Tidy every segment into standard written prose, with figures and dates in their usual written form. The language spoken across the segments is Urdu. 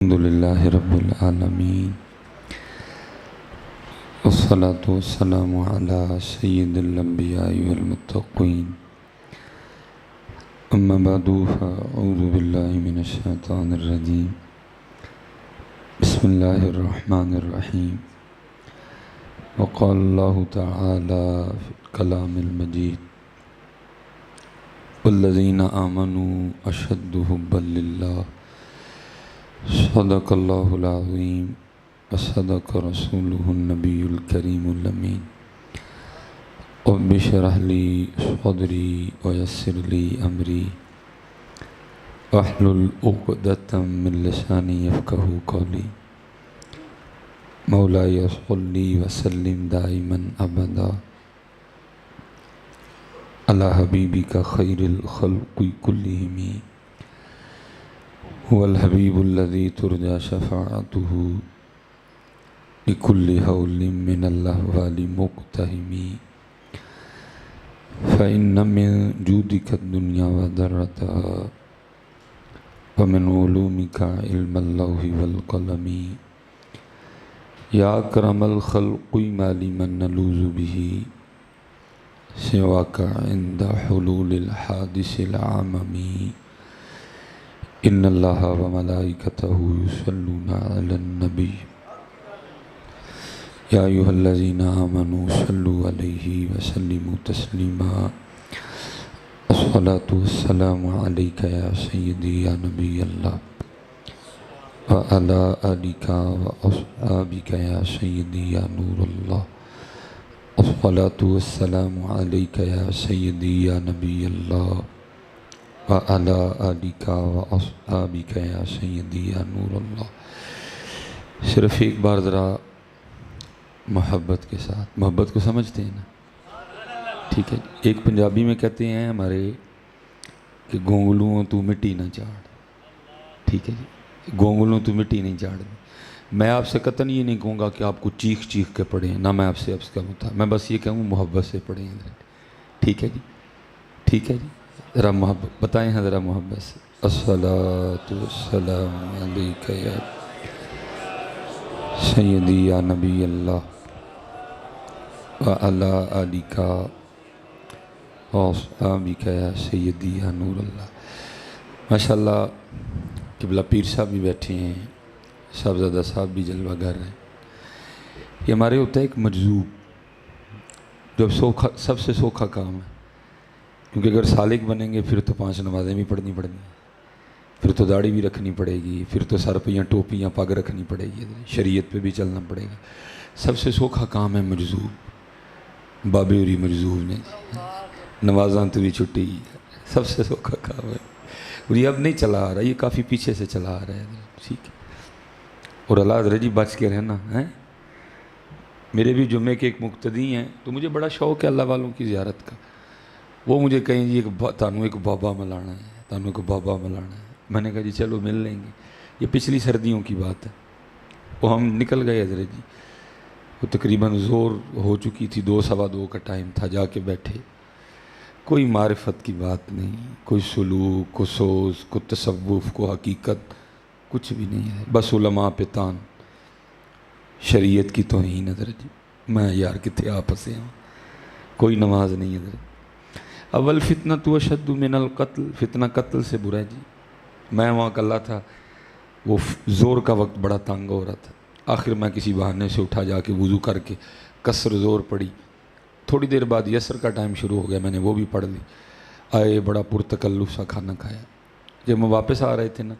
الحمدللہ رب العالمین والصلاة والسلام علی سید الانبیاء والمتقین اما بعد فاعوذ باللہ من الشیطان الرجیم بسم اللہ الرحمن الرحیم وقال اللہ تعالی فی الکلام المجید والذین آمنوا اشد حبا للہ صدق اللہ العظیم وصدق رسولہ النبی الکریم الامین رب اشرح لی صدری ویسر لی امری واحلل عقدۃ من لسانی یفقہوا قولی مولاي صلی وسلم دائما ابدا علی حبیبک خیر الخلق کلہم هو الحبیب الذی ترجى شفاعته لكل حول من الاحوال مقتحم فإن من جودك الدنيا وذرتها ومن علومك علم اللوح والقلم یا اکرم الخلق ما لمن نلوذ به سواك عند حلول الحادث العمم ان اللہ وملائکتہ یصلون علی النبی یا ایھا الذین آمنوا صلوا علیہ وسلموا تسلیما الصلاۃ والسلام علیک یا سیدی یا نبی اللہ وعلی آلک واصحابک یا سیدی یا نور اللہ الصلاۃ والسلام علیک یا سیدی یا نبی اللہ وعلی آلک واصحابک یا سیدی یا نور اللہ۔ صرف ایک بار ذرا محبت کے ساتھ، محبت کو سمجھتے ہیں نا؟ ٹھیک ہے، ایک پنجابی میں کہتے ہیں ہمارے کہ گونگلوں تو مٹی نہ چاڑ، ٹھیک ہے جی، گونگلوں تو مٹی نہیں چاڑ دی۔ میں آپ سے قطعاً یہ نہیں کہوں گا کہ آپ کو چیخ چیخ کے پڑھیں، نہ میں آپ سے اب کہوں تھا، میں بس یہ کہوں محبت سے پڑھیں، ٹھیک ہے جی، ٹھیک ہے جی، ذرا محبت بتائیں ہیں، ذرا محبت سے الصلاۃ والسلام علیک یا سیدی یا نبی اللہ وعلی آلک واصحابک یا سیدی یا نور اللہ۔ ماشاءاللہ قبلہ پیر صاحب بھی بیٹھے ہیں، صاحبزادہ صاحب بھی جلوہ گر ہیں۔ یہ ہمارے ہوتا ہے ایک مجذوب جو سب سے سوکھا کام ہے، کیونکہ اگر سالک بنیں گے پھر تو 5 نمازیں بھی پڑھنی پڑیں گی، پھر تو داڑھی بھی رکھنی پڑے گی، پھر تو سر پہ یا ٹوپی یا پگ رکھنی پڑے گی، شریعت پہ بھی چلنا پڑے گا۔ سب سے سوکھا کام ہے مجذوب، بابے ہوری مجذوب نے نوازاں تو بھی چھٹی، سب سے سوکھا کام ہے، اور یہ اب نہیں چلا آ رہا، یہ کافی پیچھے سے چلا آ رہا ہے، ٹھیک ہے۔ اور اللہ حضرت جی بچ کے رہنا ہے۔ میرے بھی جمعے کے ایک مقتدی ہیں، تو مجھے بڑا شوق ہے اللہ والوں کی زیارت کا۔ وہ مجھے کہیں جی تانوں ایک بابا ملانا ہے، تانوں ایک بابا ملانا ہے۔ میں نے کہا جی چلو مل لیں گے، یہ پچھلی سردیوں کی بات ہے۔ وہ ہم نکل گئے حضرت جی، وہ تقریباً زور ہو چکی تھی، 2 سوا 2 کا ٹائم تھا، جا کے بیٹھے۔ کوئی معرفت کی بات نہیں، کوئی سلوک، کو سوز، کو تصوف، کو حقیقت، کچھ بھی نہیں ہے، بس علماء پہ تان، شریعت کی توہین حضرت جی۔ میں یار کتنے آپ سے ہوں، کوئی نماز نہیں حضرت۔ اول فتنہ تو اشد من القتل، فتنہ قتل سے برا ہے جی۔ میں وہاں کلا تھا، وہ زور کا وقت بڑا تنگ ہو رہا تھا، آخر میں کسی بہانے سے اٹھا، جا کے وضو کر کے قصر زور پڑی۔ تھوڑی دیر بعد یسر کا ٹائم شروع ہو گیا، میں نے وہ بھی پڑھ لی۔ آئے بڑا پرتکلف سا کھانا کھایا۔ جب میں واپس آ رہے تھے نا،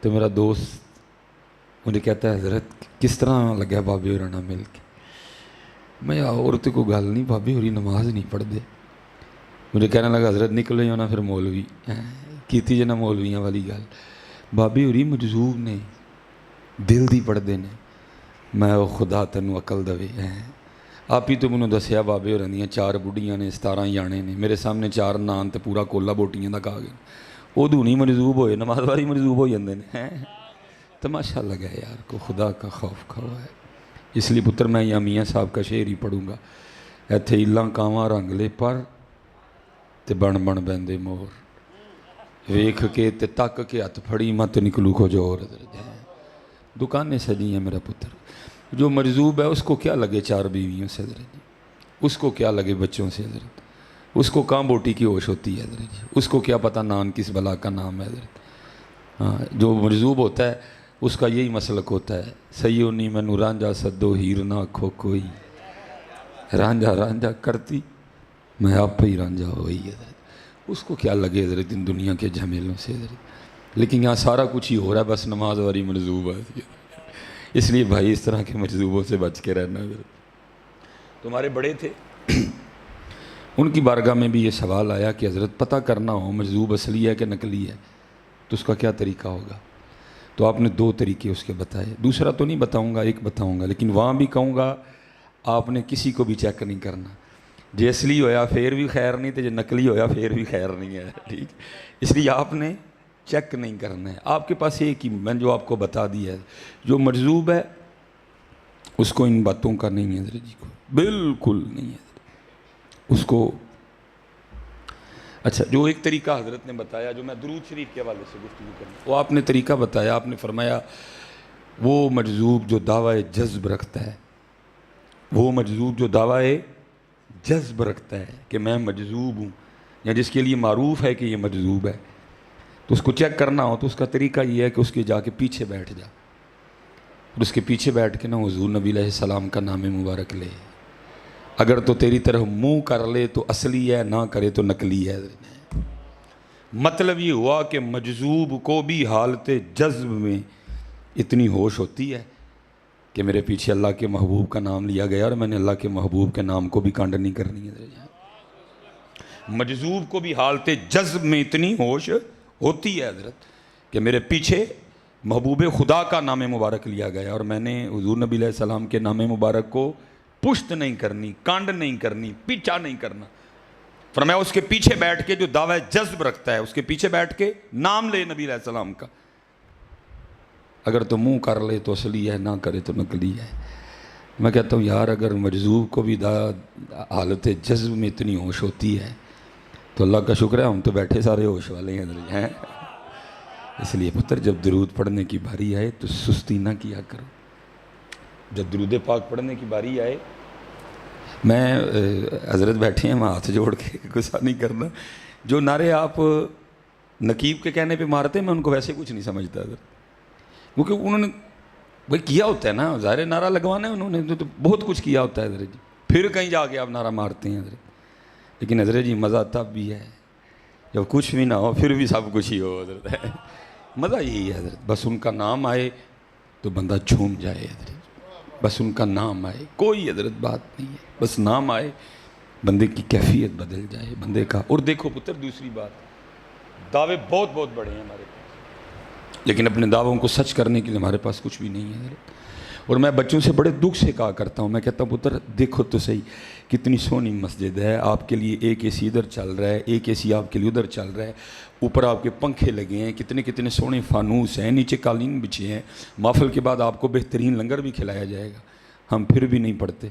تو میرا دوست مجھے کہتا ہے حضرت کس طرح لگا بابے ہوراں مل کے؟ میں عورت کو گل نہیں، بابے ہوری نماز نہیں پڑھ دے۔ مجھے کہنے لگا حضرت نکلو ہی ہونا پھر مولوی کیتی جنا مولویاں والی گل، بابے ہوری مجذوب نے، دل دی پڑھتے نے۔ میں خدا تینوں عقل دے، آپ ہی تو مجھے دسیا بابے ہوراں دیاں 4 بڑھیاں نے، 17 یانے نے، میرے سامنے 4 نان تے پورا کولا بوٹیاں دا کھا گئے، ادو نہیں مجذوب ہوئے، نماز والی مجذوب ہو جاندے نے۔ تماشا لگا یار کو خدا کا خوف کھوا ہے۔ اس لیے پتر میں یا میاں صاحب کا شعر ہی پڑھوں گا، ایتھے ایلاں کاواں رنگ لے پر تے بن بن بیندے مور، ویکھ کے تے تک کے ہتھ پھڑی مت نکلو کچھ اور۔ دکانیں سجی ہیں میرا پتر. جو مجذوب ہے اس کو کیا لگے 4 بیویوں سے حضرت جی, اس کو کیا لگے بچوں سے حضرت, اس کو کہاں بوٹی کی ہوش ہوتی ہے حضرت جی, اس کو کیا پتہ نان کس بلا کا نام ہے حضرت. ہاں, جو مجذوب ہوتا ہے اس کا یہی مسلک ہوتا ہے, سیونی مینو رانجھا سدو ہیر نہ کھو کوئی, رانجھا رانجھا کرتی میں آپ ہی رانجھا ہوئی حضرت. اس کو کیا لگے حضرت ان دنیا کے جھمیلوں سے حضرت. لیکن یہاں سارا کچھ ہی ہو رہا ہے, بس نماز والی مجذوب ہے. اس لیے بھائی اس طرح کے مجذوبوں سے بچ کے رہنا حضرت. تمہارے بڑے تھے, ان کی بارگاہ میں بھی یہ سوال آیا کہ حضرت پتہ کرنا ہو مجذوب اصلی ہے کہ نقلی ہے تو اس کا کیا طریقہ ہوگا. تو آپ نے 2 طریقے اس کے بتائے, دوسرا تو نہیں بتاؤں گا, ایک بتاؤں گا, لیکن وہاں بھی کہوں گا آپ نے کسی کو بھی چیک نہیں کرنا. جے اصلی ہویا پھر بھی خیر نہیں, تو جے نقلی ہویا پھر بھی خیر نہیں ہے, ٹھیک. اس لیے آپ نے چیک نہیں کرنا ہے. آپ کے پاس ایک ہی میں جو آپ کو بتا دیا ہے, جو مجذوب ہے اس کو ان باتوں کا نہیں ہے حضرت جی, کو بالکل نہیں ہے اس کو. اچھا, جو ایک طریقہ حضرت نے بتایا, جو میں درود شریف کے حوالے سے گفتگو کروں, وہ آپ نے طریقہ بتایا. آپ نے فرمایا وہ مجذوب جو دعویٰ جذب رکھتا ہے, وہ مجذوب جو دعویٰ جذب رکھتا ہے کہ میں مجذوب ہوں, یا جس کے لیے معروف ہے کہ یہ مجذوب ہے, تو اس کو چیک کرنا ہو تو اس کا طریقہ یہ ہے کہ اس کے جا کے پیچھے بیٹھ جا, اور اس کے پیچھے بیٹھ کے نا حضور نبی علیہ السلام کا نام مبارک لے. اگر تو تیری طرف منہ کر لے تو اصلی ہے, نہ کرے تو نقلی ہے. مطلب یہ ہوا کہ مجذوب کو بھی حالت جذب میں اتنی ہوش ہوتی ہے کہ میرے پیچھے اللہ کے محبوب کا نام لیا گیا اور میں نے اللہ کے محبوب کے نام کو بھی کانڈ نہیں کرنی ہے. مجذوب کو بھی حالت جذب میں اتنی ہوش ہوتی ہے حضرت کہ میرے پیچھے محبوب خدا کا نام مبارک لیا گیا اور میں نے حضور نبی علیہ السلام کے نام مبارک کو پشت نہیں کرنی, کانڈ نہیں کرنی, پیچھا نہیں کرنا. فرمایا اس کے پیچھے بیٹھ کے جو دعویٰ جذب رکھتا ہے, اس کے پیچھے بیٹھ کے نام لے نبی علیہ السلام کا. اگر تو منہ کر لے تو اصلی ہے, نہ کرے تو نقلی ہے. میں کہتا ہوں یار اگر مجذوب کو بھی حالت جذب میں اتنی ہوش ہوتی ہے تو اللہ کا شکر ہے ہم تو بیٹھے سارے ہوش والے ہیں. اس لیے پتر جب درود پڑھنے کی باری آئے تو سستی نہ کیا کرو. جب درود پاک پڑھنے کی باری آئے, میں حضرت بیٹھے ہیں, میں ہاتھ جوڑ کے غصہ نہیں کرنا. جو نعرے آپ نقیب کے کہنے پہ مارتے ہیں میں ان کو ویسے کچھ نہیں سمجھتا حضرت, کیونکہ انہوں نے بھائی کیا ہوتا ہے نا, ظاہر نعرہ لگوانا ہے انہوں نے تو بہت کچھ کیا ہوتا ہے حضرت جی, پھر کہیں جا کے آپ نعرہ مارتے ہیں حضرت. لیکن حضرت جی مزہ تب بھی ہے جب کچھ بھی نہ ہو پھر بھی سب کچھ ہی ہو حضرت. مزہ یہی ہے حضرت, بس ان کا نام آئے تو بندہ جھوم جائے حضرت, بس ان کا نام آئے, کوئی حضرت بات نہیں ہے, بس نام آئے بندے کی کیفیت بدل جائے بندے کا. اور دیکھو پتر دوسری بات, دعوے بہت بہت بڑے ہیں ہمارے پاس, لیکن اپنے دعووں کو سچ کرنے کے لیے ہمارے پاس کچھ بھی نہیں ہے حضرت. اور میں بچوں سے بڑے دکھ سے کہا کرتا ہوں, میں کہتا ہوں پتر دیکھو تو صحیح کتنی سونی مسجد ہے, آپ کے لیے ایک اے سی ادھر چل رہا ہے, ایک اے سی آپ کے لیے ادھر چل رہا ہے, اوپر آپ کے پنکھے لگے ہیں, کتنے کتنے سونے فانوس ہیں, نیچے قالین بچھے ہیں, محفل کے بعد آپ کو بہترین لنگر بھی کھلایا جائے گا, ہم پھر بھی نہیں پڑھتے.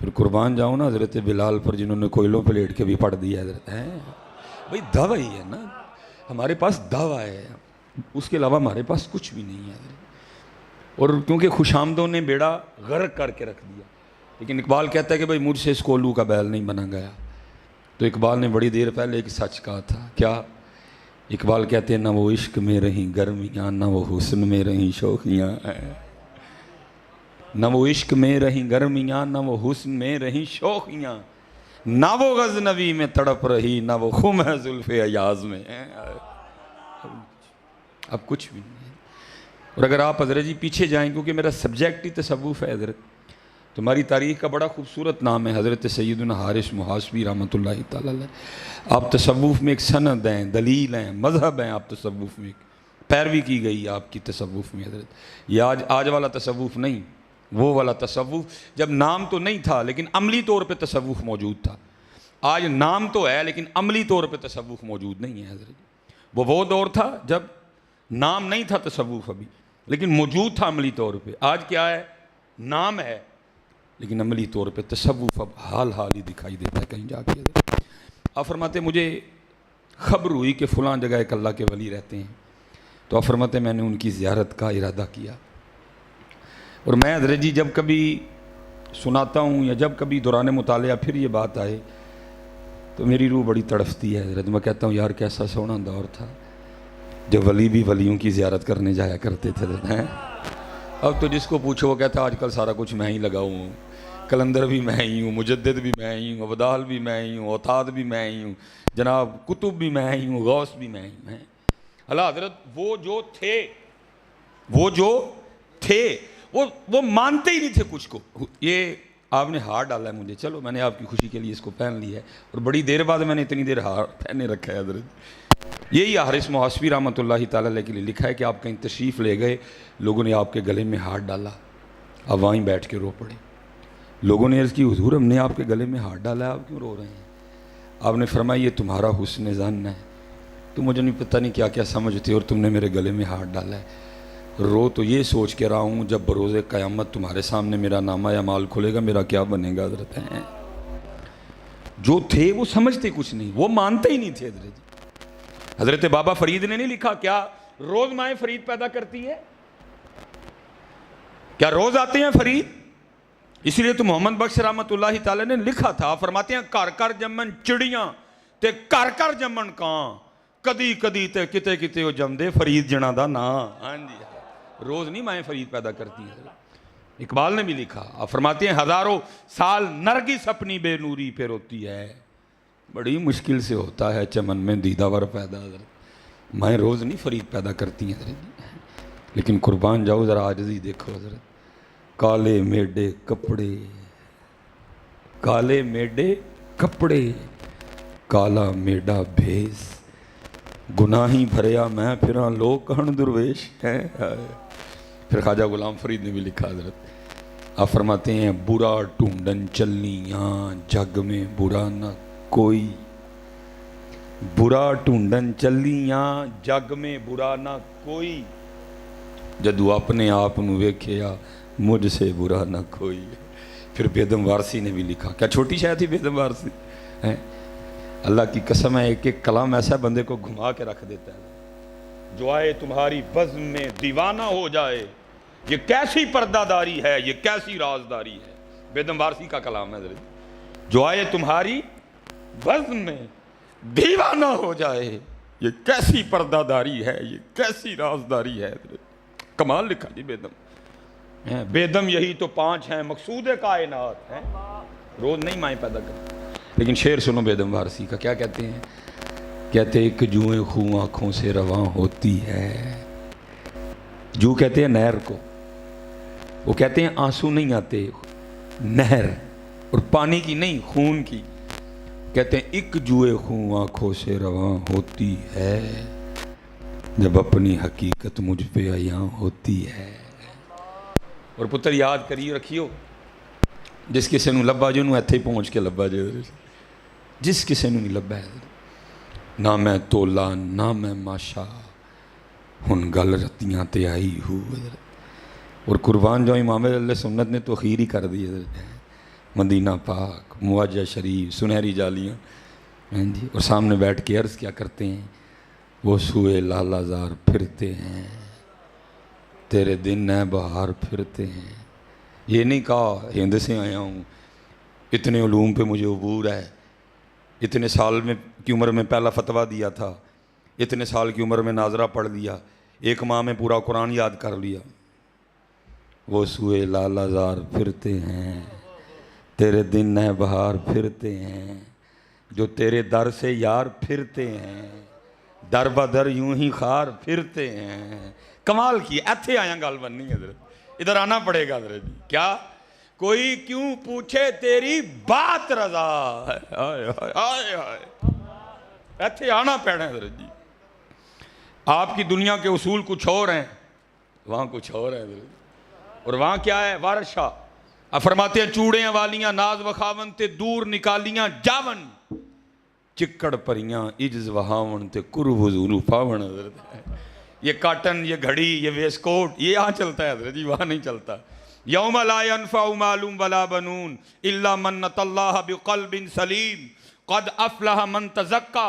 پھر قربان جاؤں نا حضرت بلال پر جنہوں نے کوئلوں پہ لیٹ کے بھی پڑھ دیا حضرت. بھائی دعویٰ ہی ہے نا, ہمارے پاس دعویٰ ہے, اس کے علاوہ ہمارے پاس کچھ بھی نہیں ہے حضرت. اور کیونکہ خوش آمدوں نے بیڑا غرق کر کے رکھ دیا. لیکن اقبال کہتا ہے کہ بھائی مجھ سے اس کولو کا بیل نہیں بنا گیا. تو اقبال نے بڑی دیر پہلے ایک سچ کہا تھا, کیا؟ اقبال کہتے ہیں نہ وہ عشق میں رہیں گرمیاں, نہ وہ حسن میں رہیں شوخیاں, نہ وہ عشق میں رہیں گرمیاں, نہ وہ حسن میں رہیں شوخیاں, نہ وہ غزنوی میں تڑپ رہی, نہ وہ خم ہے زلف ایاز میں. اب کچھ بھی نہیں. اور اگر آپ حضرت جی پیچھے جائیں, کیونکہ میرا سبجیکٹ ہی تصوف ہے حضرت, تمہاری تاریخ کا بڑا خوبصورت نام ہے حضرت سیدنا حارث محاسبی رحمۃ اللہ تعالی علیہ. آپ تصوف میں ایک سند ہیں, دلیل ہیں, مذہب ہیں. آپ تصوف میں ایک پیروی کی گئی آپ کی تصوف میں حضرت. یہ آج والا تصوف نہیں, وہ والا تصوف جب نام تو نہیں تھا لیکن عملی طور پہ تصوف موجود تھا. آج نام تو ہے لیکن عملی طور پہ تصوف موجود نہیں ہے حضرت. وہ دور تھا جب نام نہیں تھا تصوف ابھی, لیکن موجود تھا عملی طور پہ. آج کیا ہے, نام ہے لیکن عملی طور پہ تصوف اب حال ہی دکھائی دیتا ہے کہیں جا کے. آپ فرماتے مجھے خبر ہوئی کہ فلاں جگہ ایک اللہ کے ولی رہتے ہیں, تو آپ فرماتے میں نے ان کی زیارت کا ارادہ کیا. اور میں حضرت جی جب کبھی سناتا ہوں یا جب کبھی دوران مطالعہ پھر یہ بات آئے تو میری روح بڑی تڑفتی ہے حضرت. میں کہتا ہوں یار کیسا سونا دور تھا جب ولی بھی ولیوں کی زیارت کرنے جایا کرتے تھے. اب تو جس کو پوچھو وہ کہتا ہے آج کل سارا کچھ میں ہی لگاؤں ہوں, کلندر بھی میں ہی ہوں, مجدد بھی میں ہی ہوں, ابدال بھی میں ہی ہوں, اوتاد بھی میں ہی ہوں, جناب کتب بھی میں ہی ہوں, غوث بھی میں ہی ہوں. اللہ حضرت وہ جو تھے وہ مانتے ہی نہیں تھے کچھ کو. یہ آپ نے ہار ڈالا ہے مجھے, چلو میں نے آپ کی خوشی کے لیے اس کو پہن لیا ہے, اور بڑی دیر بعد میں نے اتنی دیر ہار پہنے رکھا ہے حضرت. یہی حارث محاسبی رحمۃ اللہ تعالیٰ علیہ کے لیے لکھا ہے کہ آپ کہیں تشریف لے گئے, لوگوں نے آپ کے گلے میں ہاتھ ڈالا, آپ وہیں بیٹھ کے رو پڑے. لوگوں نے عرض کی حضور ہم نے آپ کے گلے میں ہاتھ ڈالا ہے, آپ کیوں رو رہے ہیں؟ آپ نے فرمایا یہ تمہارا حسن ظن ہے, تو مجھے نہیں پتہ نہیں کیا کیا سمجھتے اور تم نے میرے گلے میں ہاتھ ڈالا ہے. رو تو یہ سوچ کے رہا ہوں جب بروز قیامت تمہارے سامنے میرا نامہ اعمال کھلے گا میرا کیا بنے گا. حضرت ہیں جو تھے وہ سمجھتے کچھ نہیں, وہ مانتے ہی نہیں تھے. حضرت حضرت بابا فرید نے نہیں لکھا کیا روز مائیں فرید پیدا کرتی ہے, کیا روز آتے ہیں فرید؟ اس لیے تو محمد بخش رحمۃ اللہ تعالی نے لکھا تھا, فرماتے ہیں کر کر جمن چڑیاں تے کر کر جمن کان, کدی کدی تے کتے کتے وہ جمدے فرید جنا دا نا. ہاں جی, روز نہیں مائیں فرید پیدا کرتی ہیں. اقبال نے بھی لکھا, آپ فرماتے ہیں ہزاروں سال نرگس اپنی بے نوری پہ روتی ہے, بڑی مشکل سے ہوتا ہے چمن میں دیدہ ور پیدا. حضرت مائیں روز نہیں فرید پیدا کرتی ہیں حضرت, لیکن قربان جاؤ ذرا عاجزی دیکھو حضرت. کالے میڈے کپڑے, کالے میڈے کپڑے, کالا میڈا بھیس, گناہی بھریا میں پھراں لوگ کہن درویش ہے. پھر خواجہ غلام فرید نے بھی لکھا حضرت, آپ فرماتے ہیں برا ڈھونڈن چلنیاں جگ میں برا نہ کوئی, برا ڈھونڈن چلیاں جگ میں برا نہ کوئی, جدو اپنے آپ نو ویکھیا مجھ سے برا نہ کوئی. پھر بیدم وارسی نے بھی لکھا, کیا چھوٹی شاید تھی بیدم وارسی, اللہ کی قسم ہے ایک ایک کلام ایسا بندے کو گھما کے رکھ دیتا ہے. جو آئے تمہاری بزم میں دیوانہ ہو جائے, یہ کیسی پردہ داری ہے, یہ کیسی رازداری ہے. بیدم وارسی کا کلام ہے حضرت, جو آئے تمہاری بزم میں دیوانہ ہو جائے, یہ کیسی پردہ داری ہے, یہ کیسی رازداری ہے. کمال لکھا جی بیدم. بیدم یہی تو 5 ہیں مقصود کائنات ہیں, روز نہیں مائیں پیدا کرتے. لیکن شعر سنو بیدم وارسی کا, کیا کہتے ہیں؟ کہتے ایک جوئیں خوں آنکھوں سے رواں ہوتی ہے. جو کہتے ہیں نہر کو, وہ کہتے ہیں آنسو نہیں آتے, نہر, اور پانی کی نہیں خون کی. کہتے ہیں ایک جوئیں خوں آنکھوں سے رواں ہوتی ہے, جب اپنی حقیقت مجھ پہ عیاں ہوتی ہے. اور پتر یاد کری رکھیو, جس کسے نو لبا جو نو ایتھے پہنچ کے لبا جو, جس کسے نو نہیں لبا ہے, نہ میں تولا نہ میں ماشا, ہن گل رتیاں تے آئی ہو. اور قربان جو امام علیہ سنت نے تو خیر ہی کر دی. مدینہ پاک, معاجہ شریف, سنہری جالیاں, اور سامنے بیٹھ کے عرض کیا کرتے ہیں, وہ سوئے لالا زار پھرتے ہیں, تیرے دن نئے بہار پھرتے ہیں. یہ نہیں کہا ہند سے آیا ہوں, اتنے علوم پہ مجھے عبور ہے, اتنے سال میں کی عمر میں پہلا فتویٰ دیا تھا, اتنے سال کی عمر میں ناظرہ پڑھ لیا, 1 ماہ میں پورا قرآن یاد کر لیا. وہ سوئے لالا زار پھرتے ہیں, تیرے دن نئے بہار پھرتے ہیں, جو تیرے در سے یار پھرتے ہیں, در بدر یوں ہی خار پھرتے ہیں. کمال کی ایتھے آیا گل بننی حضرت, ادھر آنا پڑے گا حضرت. کیا کوئی کیوں پوچھے تیری بات رضا, ایتھے آنا پیڑا حضرت جی. آپ کی دنیا کے اصول کچھ اور ہیں, وہاں کچھ اور ہے حضرت. اور وہاں کیا ہے؟ وارث شاہ اب فرماتے ہیں چوڑیاں والیاں ناز وخاون تے دور نکالیاں جاون, چکڑ پریاں عجز وہاون تے کر وضو پاون. حضرت یہ کاٹن, یہ گھڑی, یہ ویس کوٹ, یہ یہاں چلتا ہے حضرت جی, وہاں نہیں چلتا. یوم لا ينفع مال ولا بنون الا من اتى الله بقلب سلیم قد افلح من تزکا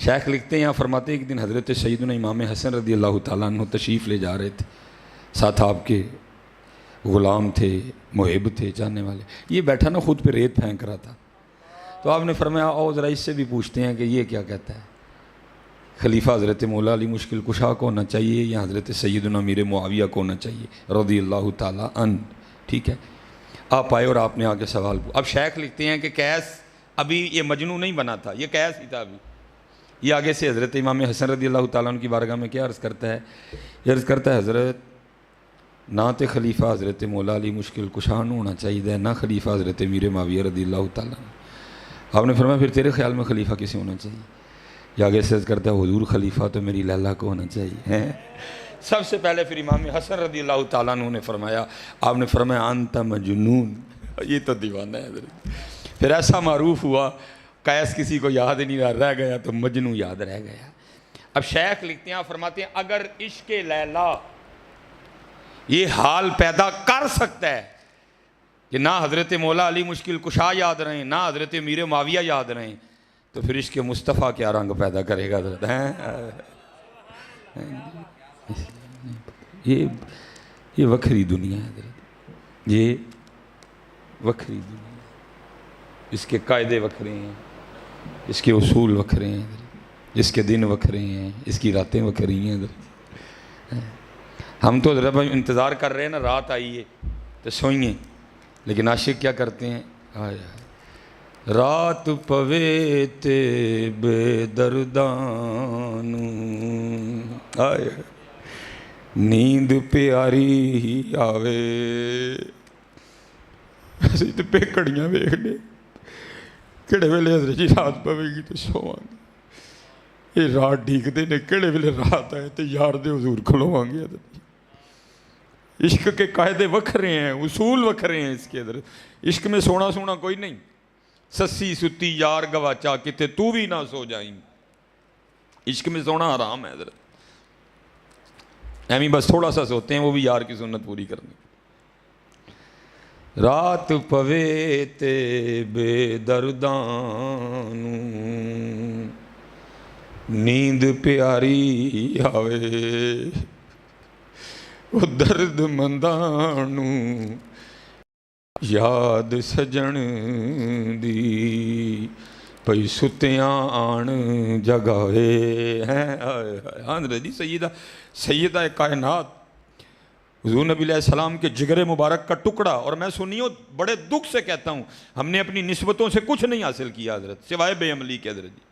شیخ لکھتے ہیں یہاں فرماتے ہیں ایک دن حضرت سیدنا امام حسن رضی اللہ تعالیٰ عنہ تشریف لے جا رہے تھے، ساتھ آپ کے غلام تھے، محب تھے، جاننے والے۔ یہ بیٹھا نا خود پہ ریت پھینک رہا تھا، تو آپ نے فرمایا آؤ ذرا اس سے بھی پوچھتے ہیں کہ یہ کیا کہتا ہے، خلیفہ حضرت مولا علی مشکل کشا کو ہونا چاہیے یا حضرت سیدنا امیر معاویہ کو ہونا چاہیے رضی اللہ تعالیٰ عنہ؟ ٹھیک ہے، آپ آئے اور آپ نے آگے سوال پوچھا۔ اب شیخ لکھتے ہیں کہ قیس ابھی یہ مجنون نہیں بنا تھا، یہ قیس ہی تھا ابھی۔ یہ آگے سے حضرت امام حسن رضی اللہ تعالیٰ عنہ کی بارگاہ میں کیا عرض کرتا ہے؟ یہ عرض کرتا ہے حضرت نہ تے خلیفہ حضرت مولا علی مشکل کشا ہونا چاہیے، نہ خلیفہ حضرت امیر معاویہ رضی اللہ تعالیٰ عنہ۔ آپ نے فرمایا پھر تیرے خیال میں خلیفہ کسے ہونا چاہیے؟ یہ آگے سے عرض کرتا ہے حضور خلیفہ تو میری لیلا کو ہونا چاہیے۔ سب سے پہلے پھر امام حسن رضی اللہ تعالیٰ عنہ نے فرمایا، آپ نے فرمایا انت مجنون، یہ تو دیوانہ ہے حضرت۔ پھر ایسا معروف ہوا قیس کسی کو یاد نہیں رہ گیا تو مجنون یاد رہ گیا۔ اب شیخ لکھتے ہیں فرماتے ہیں اگر عشق لیلا یہ حال پیدا کر سکتا ہے کہ نہ حضرت مولا علی مشکل کشا یاد رہیں نہ حضرت امیر معاویہ یاد رہیں، تو پھر عشق مصطفیٰ کیا رنگ پیدا کرے گا حضرت؟ یہ وکھری دنیا ہے حضرت، یہ وکھری دنیا ہے۔ اس کے قاعدے وکھرے ہیں، اس کے اصول وکھرے ہیں حضرت، اس کے دن وکھرے ہیں، اس کی راتیں وکھری ہیں حضرت۔ ہم تو حضرت انتظار کر رہے ہیں نا رات آئیے تو سوئیں، لیکن عاشق کیا کرتے ہیں؟ رات پوے تے بے دردان آئے نیند پیاری ہی آوے، اسی تو پیکڑیاں ویکھنے کہڑے ویلے حضرت جی رات پوے گی تو سواں گے، یہ رات ڈھیکتے نے کہڑے ویلے رات آئے تو یار دے حضور کھلواں گے حضرت جی۔ عشق کے قاعدے وکھرے ہیں، اصول وکھرے ہیں اس کے اندر۔ عشق میں سونا سونا کوئی نہیں، سسی ستی یار گواچا کتے تو بھی نہ سو جائیں، عشق میں سونا حرام ہے حضرت۔ ایمی بس تھوڑا سا سوتے ہیں وہ بھی یار کی سنت پوری کرنی۔ رات پوے تے بے دردان نیند پیاری آوے، وہ درد مندانو یاد سجن دی پئی ستیاں آن جگاوے ہیں۔ حضرت جی سیدہ کائنات حضور نبی علیہ السلام کے جگر مبارک کا ٹکڑا، اور میں سنیوں بڑے دکھ سے کہتا ہوں ہم نے اپنی نسبتوں سے کچھ نہیں حاصل کیا حضرت سوائے بے عملی کے حضرت جی۔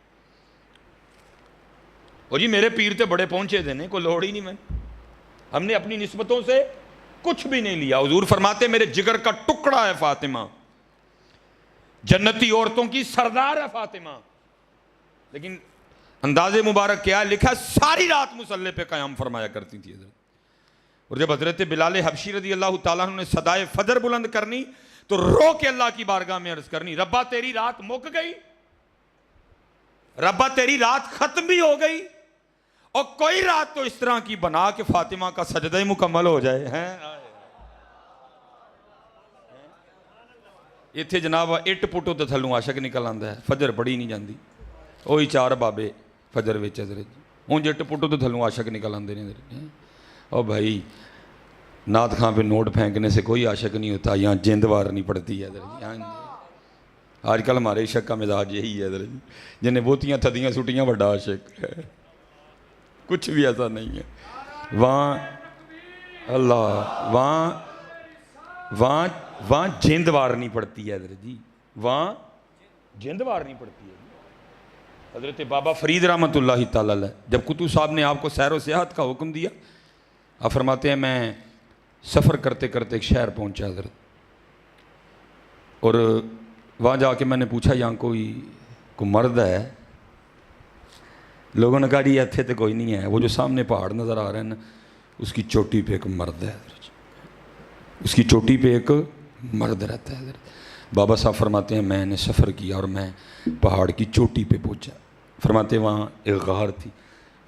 اور جی میرے پیر تے بڑے پہنچے دینے کو لوڑ ہی نہیں، میں ہم نے اپنی نسبتوں سے کچھ بھی نہیں لیا۔ حضور فرماتے میرے جگر کا ٹکڑا ہے فاطمہ، جنتی عورتوں کی سردار ہے فاطمہ، لیکن انداز مبارک کیا لکھا ساری رات مصلی پہ قیام فرمایا کرتی تھی حضرت۔ اور جب حضرت بلال حبشی رضی اللہ تعالیٰ عنہ نے صدائے فجر بلند کرنی تو رو کے اللہ کی بارگاہ میں عرض کرنی، ربا تیری رات مک گئی، ربا تیری رات ختم بھی ہو گئی، اور کوئی رات تو اس طرح کی بنا کہ فاطمہ کا سجدہ مکمل ہو جائے ہیں۔ اتھے جناب اٹ پٹو تے تھلوں عاشق نکل آندا ہے، فجر بڑی نہیں جاندی، وہی چار بابے فجر وچ حضرت اونج اٹ پٹو تے تھلوں عاشق نکل آندے نے حضرت۔ او بھائی نعت خاں پہ نوٹ پھینکنے سے کوئی عاشق نہیں ہوتا، یہاں جند وار نہیں پڑتی ہے حضرت۔ آج کل ہمارے عشق کا مزاج یہی ہے حضرت، جنہیں بوتیاں تھدیاں سٹیاں بڑا عاشق ہے، کچھ بھی ایسا نہیں ہے۔ وہاں اللہ وہاں جیندوار نہیں پڑتی ہے حضرت جی، وہاں جیندوار نہیں پڑتی ہے۔ حضرت بابا فرید رحمۃ اللہ تعالیٰ علیہ جب قطب صاحب نے آپ کو سیر و سیاحت کا حکم دیا، آپ فرماتے ہیں میں سفر کرتے کرتے ایک شہر پہنچا حضرت، اور وہاں جا کے میں نے پوچھا یہاں کوئی مرد ہے؟ لوگوں نے کہا جی ایتھے تو کوئی نہیں ہے، وہ جو سامنے پہاڑ نظر آ رہے ہیں نا اس کی چوٹی پہ ایک مرد ہے حضرت، اس کی چوٹی پہ ایک مرد رہتا ہے حضرت۔ بابا صاحب فرماتے ہیں میں نے سفر کیا اور میں پہاڑ کی چوٹی پہ پہنچا، فرماتے وہاں ایک غار تھی،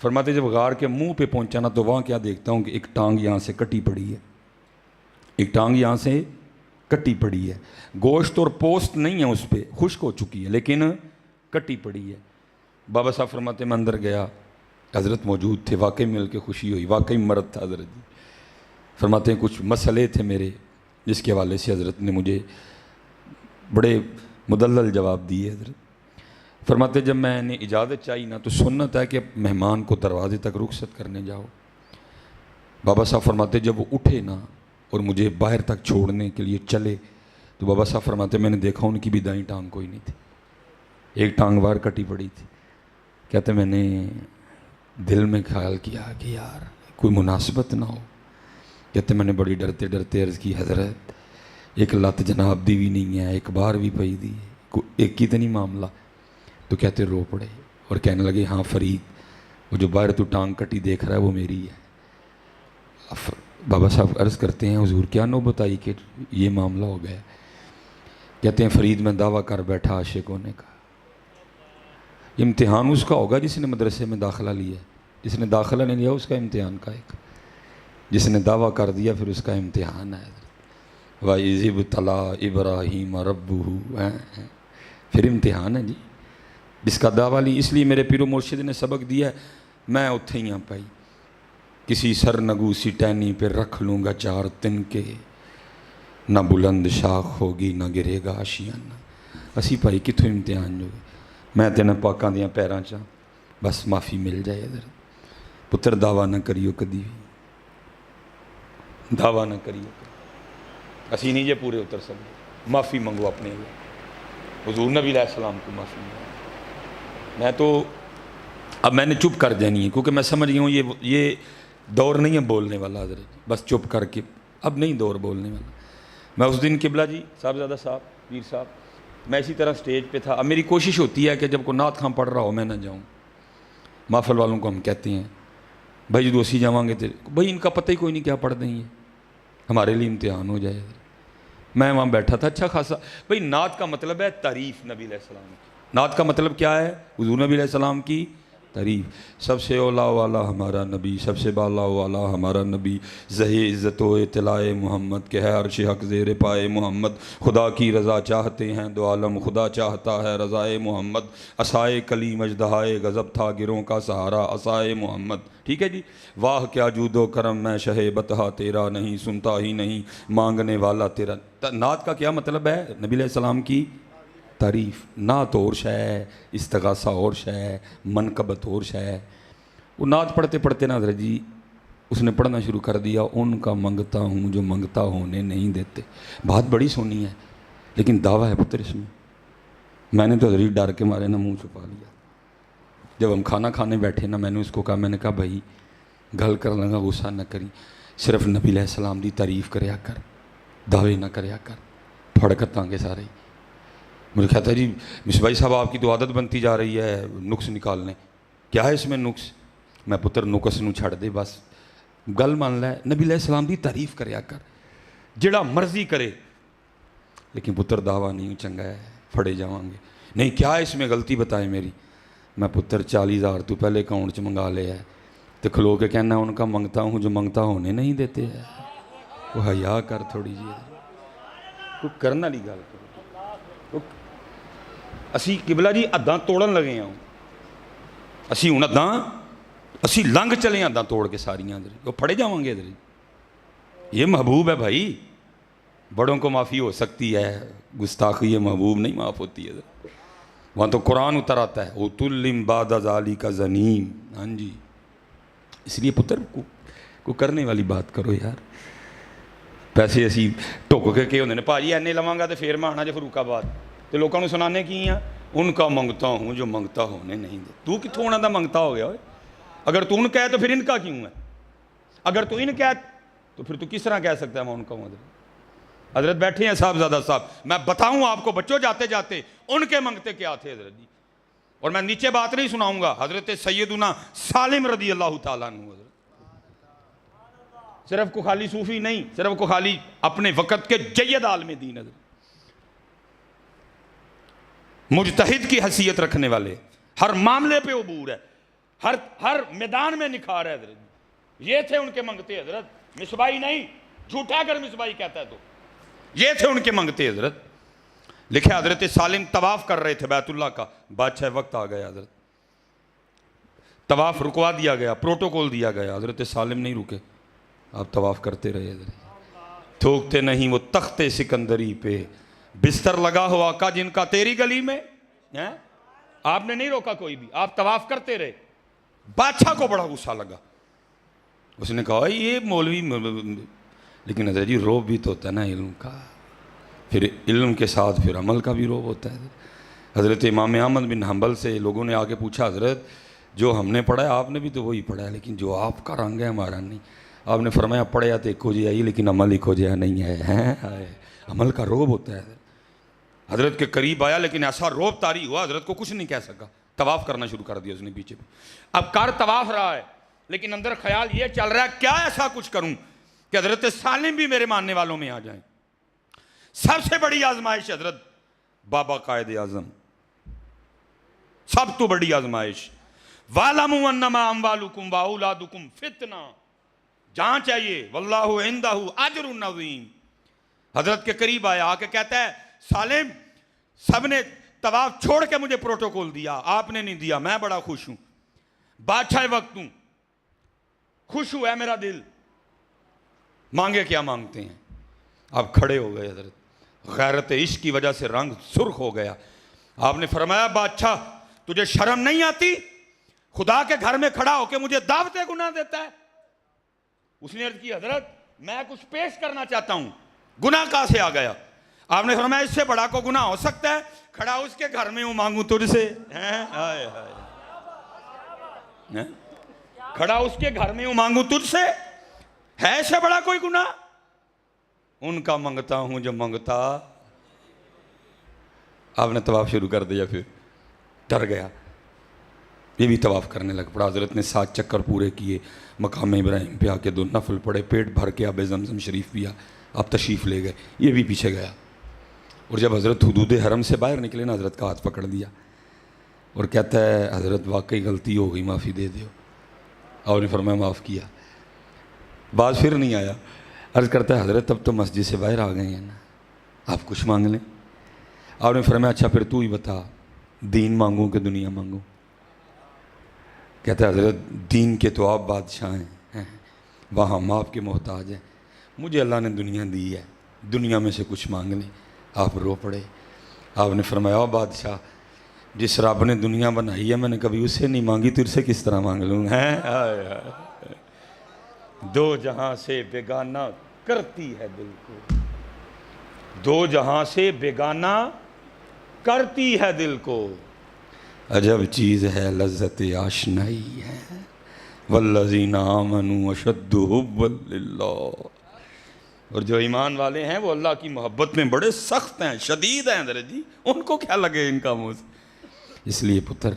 فرماتے جب غار کے منہ پہ پہنچا نا تو وہاں کیا دیکھتا ہوں کہ ایک ٹانگ یہاں سے کٹی پڑی ہے، ایک ٹانگ یہاں سے کٹی پڑی ہے، گوشت اور پوست نہیں ہے اس پہ، خشک ہو چکی ہے لیکن کٹی پڑی ہے۔ بابا صاحب فرماتے میں اندر گیا، حضرت موجود تھے، واقعی مل کے خوشی ہوئی، واقعی مرد تھا حضرت جی۔ فرماتے ہیں کچھ مسئلے تھے میرے جس کے حوالے سے حضرت نے مجھے بڑے مدلل جواب دیے۔ حضرت فرماتے جب میں نے اجازت چاہی نا تو سنت ہے کہ مہمان کو دروازے تک رخصت کرنے جاؤ۔ بابا صاحب فرماتے جب وہ اٹھے نا اور مجھے باہر تک چھوڑنے کے لیے چلے تو بابا صاحب فرماتے میں نے دیکھا ان کی بھی دائیں ٹانگ کوئی نہیں تھی، ایک ٹانگ باہر کٹی پڑی تھی۔ کہتے میں نے دل میں خیال کیا کہ یار کوئی مناسبت نہ ہو۔ کہتے میں نے بڑی ڈرتے ڈرتے عرض کی حضرت ایک لت جناب دی بھی نہیں ہے، ایک بار بھی پئی دی ہے، ایک کی تو نہیں معاملہ۔ تو کہتے رو پڑے اور کہنے لگے ہاں فرید وہ جو باہر تو ٹانگ کٹی دیکھ رہا ہے وہ میری ہے۔ بابا صاحب عرض کرتے ہیں حضور کیا نوبت آئی کہ یہ معاملہ ہو گیا؟ کہتے ہیں فرید میں دعویٰ کر بیٹھا عاشق ہونے کا۔ امتحان اس کا ہوگا جس نے مدرسے میں داخلہ لیا، جس نے داخلہ نہیں لیا اس کا امتحان کا ایک، جس نے دعویٰ کر دیا پھر اس کا امتحان ہے۔ وَإِذِ ابْتَلَىٰ إِبْرَاهِيمَ رَبُّهُ، پھر امتحان ہے جی، جس کا دعویٰ لی۔ اس لیے میرے پیر و مرشد نے سبق دیا ہے، میں اتھے ہی پائی کسی سرنگو سی ٹہنی پہ رکھ لوں گا چار تن کے، نہ بلند شاخ ہوگی نہ گرے گا آشیانہ۔ اسی پائی کتھوں امتحان جو میں تینا پاکاں دیاں پیراں چاں بس معافی مل جائے۔ ادھر پتر دعویٰ نہ کریو کدی بھی، دعویٰ نہ کریو، اسی نہیں جے پورے اتر سکتے، معافی منگو اپنے لیے، حضور نبی علیہ السلام کو معافی منگو۔ میں تو اب میں نے چپ کر جانی ہے کیونکہ میں سمجھ گیا ہوں یہ دور نہیں ہے بولنے والا حضرت، بس چپ کر کے اب نہیں دور بولنے والا۔ میں اس دن قبلہ جی صاحبزادہ صاحب پیر صاحب میں اسی طرح سٹیج پہ تھا۔ اب میری کوشش ہوتی ہے کہ جب کوئی نعت خواں پڑھ رہا ہو میں نہ جاؤں۔ محفل والوں کو ہم کہتے ہیں بھائی جدو اسی جاواں گے تو بھائی ان کا پتہ ہی کوئی نہیں کیا پڑھ دیں گے، ہمارے لیے امتحان ہو جائے۔ میں وہاں بیٹھا تھا اچھا خاصا۔ بھائی نعت کا مطلب ہے تعریف نبی علیہ السلام کی، نعت کا مطلب کیا ہے؟ حضور نبی علیہ السلام کی تعریف۔ سب سے اولا والا ہمارا نبی، سب سے بالا والا ہمارا نبی، زہی عزت و اطلاع محمد کہ ہے عرش حق زیر پائے محمد، خدا کی رضا چاہتے ہیں دو عالم، خدا چاہتا ہے رضائے محمد، عصائے کلیم اژدہائے غضب تھا گروں کا سہارا عصائے محمد۔ ٹھیک ہے جی، واہ کیا جود و کرم میں شہ بتہا تیرا، نہیں سنتا ہی نہیں مانگنے والا تیرا۔ نعت کا کیا مطلب ہے؟ نبی علیہ السلام کی تعریف۔ نعت اور شے ہے، استغاثہ اور شے ہے، منقبت اور شے ہے۔ وہ نعت پڑھتے پڑھتے نا حضرت جی اس نے پڑھنا شروع کر دیا، ان کا منگتا ہوں جو منگتا ہونے نہیں دیتے۔ بات بڑی سونی ہے لیکن دعویٰ ہے پتر اس میں نے تو حضرت ڈر کے مارے نہ منہ چھپا لیا۔ جب ہم کھانا کھانے بیٹھے نا میں نے اس کو کہا، میں نے کہا بھائی گل کر لگا غصہ نہ کری، صرف نبی علیہ السلام دی تعریف کریا کر، دعوے نہ کریا کر، پھڑکتاں کے سارے ہی۔ مجھے کہتا ہے جی مصباحی صاحب آپ کی تو عادت بنتی جا رہی ہے نقص نکالنے، کیا ہے اس میں نقص؟ میں پتر نقص نو چھڑ دے، بس گل مان لے، نبی علیہ السلام دی تعریف کریا کر، جڑا مرضی کرے، لیکن پتر دعویٰ نہیں چنگا ہے، پھڑے جاواں گے۔ نہیں کیا ہے اس میں غلطی بتائے میری؟ میں پتر 40,000 تو پہلے اکاؤنٹ چ منگا لے ہے تو کھلو کے کہنا ان کا منگتا ہوں جو منگتا ہونے نہیں دیتے ہے۔ وہ حیا کر تھوڑی جی، کوئی کرن والی گل کرو۔ اسی قبلہ جی حداں توڑن لگے ہوں، اسی ہوں حداں اسی لنگ چلے حداں توڑ کے ساریاں ادھر، وہ پھڑے جاواں گے ادھر۔ یہ محبوب ہے بھائی، بڑوں کو معافی ہو سکتی ہے، گستاخی یہ محبوب نہیں معاف ہوتی ہے ادھر۔ وہاں تو قرآن اتر آتا ہے اُتُلِّم بَعْدَ ذَلِکَ زَنِیمٌ۔ ہاں جی، اس لیے پتر کو کرنے والی بات کرو یار۔ پیسے اسی ٹک کے ہوندے نے بھاجی اینے لواں گا تو پھر میں آنا جے فروخ آباد تو لوگوں نے سنانے کی ہیں ان کا منگتا ہوں جو منگتا ہونے نہیں دے۔ تو کتوں انہوں دا منگتا ہو گیا ہوئے؟ اگر تو ان کہے تو پھر ان کا کیوں ہے؟ اگر تو ان کہے تو پھر تو کس طرح کہہ سکتا ہے میں ان کا ہوں؟ حضرت بیٹھے ہیں صاحبزادہ صاحب، میں بتاؤں آپ کو بچوں جاتے جاتے ان کے منگتے کیا تھے حضرت جی، اور میں نیچے بات نہیں سناؤں گا۔ حضرت سیدنا سالم رضی اللہ تعالیٰ عنہ، حضرت صرف کو خالی صوفی نہیں، صرف کو خالی اپنے وقت کے جید عالم دین، حضرت مجتہد کی حیثیت رکھنے والے، ہر معاملے پہ عبور ہے، ہر میدان میں نکھار ہے حضرت۔ یہ تھے ان کے منگتے حضرت، مصباحی نہیں، جھوٹا اگر مصباحی کہتا ہے تو یہ تھے ان کے منگتے حضرت. لکھے حضرت سالم طواف کر رہے تھے بیت اللہ کا. بادشاہ وقت آ گیا حضرت, طواف رکوا دیا گیا, پروٹوکول دیا گیا. حضرت سالم نہیں رکے, آپ طواف کرتے رہے حضرت. تھوکتے نہیں وہ تخت سکندری پہ, بستر لگا ہوا کا جن کا تیری گلی میں. آپ نے نہیں روکا کوئی بھی, آپ طواف کرتے رہے. بادشاہ کو بڑا غصہ لگا, اس نے کہا یہ مولوی, لیکن حضرت جی روب بھی تو ہوتا ہے نا علم کا, پھر علم کے ساتھ پھر عمل کا بھی روب ہوتا ہے. حضرت امام احمد بن حنبل سے لوگوں نے آگے پوچھا, حضرت جو ہم نے پڑھا ہے آپ نے بھی تو وہی پڑھا ہے, لیکن جو آپ کا رنگ ہے ہمارا نہیں. آپ نے فرمایا پڑھیا تو ایک ہو جائے لیکن عمل ایک ہو جائے نہیں ہے. عمل کا روب ہوتا ہے. حضرت کے قریب آیا لیکن ایسا روب طاری ہوا حضرت کو کچھ نہیں کہہ سکا. طواف کرنا شروع کر دیا اس نے پیچھے. اب کر طواف رہا ہے لیکن اندر خیال یہ چل رہا ہے کیا ایسا کچھ کروں کہ حضرت سالم بھی میرے ماننے والوں میں آ جائیں. سب سے بڑی آزمائش حضرت بابا قائد اعظم, سب تو بڑی آزمائش. وَعْلَمُوا أَنَّمَا أَمْوَالُكُمْ وَأَوْلَادُكُمْ فِتْنَةٌ, جہاں چاہیے وَاللَّهُ عِنْدَهُ أَجْرٌ عَظِيمٌ. حضرت کے قریب آیا, آ کے کہتا ہے سالم سب نے طواف چھوڑ کے مجھے پروٹوکول دیا, آپ نے نہیں دیا, میں بڑا خوش ہوں, بادشاہ وقت ہوں, خوش ہوا ہے میرا دل, مانگے کیا مانگتے ہیں. آپ کھڑے ہو گئے حضرت, غیرت عشق کی وجہ سے رنگ سرخ ہو گیا. آپ نے فرمایا بادشاہ تجھے شرم نہیں آتی, خدا کے گھر میں کھڑا ہو کے مجھے دعوت گناہ دیتا ہے. اس نے عرض کی حضرت میں کچھ پیش کرنا چاہتا ہوں, گناہ کہاں سے آ گیا. آپ نے فرمایا اس سے بڑا کو گناہ ہو سکتا ہے, کھڑا اس کے گھر میں ہوں مانگوں تجھ سے. کھڑا اس کے گھر میں ہوں مانگوں تجھ سے, ہے اس سے بڑا کوئی گناہ. ان کا منگتا ہوں جو منگتا. آپ نے طواف شروع کر دیا, پھر ڈر گیا, یہ بھی طواف کرنے لگ پڑا. حضرت نے 7 چکر پورے کیے, مقام ابراہیم پہ آ کے 2 نفل پڑے, پیٹ بھر کے آب زمزم شریف پیا, آپ تشریف لے گئے, یہ بھی پیچھے گیا. اور جب حضرت حدود حرم سے باہر نکلے نا, حضرت کا ہاتھ پکڑ دیا اور کہتا ہے حضرت واقعی غلطی ہو گئی, معافی دے دیو. اور نے فرمایا معاف کیا. بعد پھر نہیں آیا, عرض کرتا ہے حضرت اب تو مسجد سے باہر آ گئے ہیں نا, آپ کچھ مانگ لیں. آپ نے فرمایا اچھا پھر تو ہی بتا, دین مانگوں کہ دنیا مانگوں. کہتا ہے حضرت دین کے تو آپ بادشاہ ہیں, وہاں ہم آپ کے محتاج ہیں, مجھے اللہ نے دنیا دی ہے, دنیا میں سے کچھ مانگ لیں. آپ رو پڑے. آپ نے فرمایا بادشاہ جس رب نے دنیا بنائی ہے میں نے کبھی اسے نہیں مانگی, تو اسے کس طرح مانگ لوں. دو جہاں سے بیگانہ کرتی ہے دل کو, دو جہاں سے بیگانہ کرتی ہے دل کو, عجب چیز ہے لذت آشنائی ہے, والذین آمنوا اشد حبا للہ. اور جو ایمان والے ہیں وہ اللہ کی محبت میں بڑے سخت ہیں, شدید ہیں حضرت جی, ان کو کیا لگے ان کا منہ سے. اس لیے پتر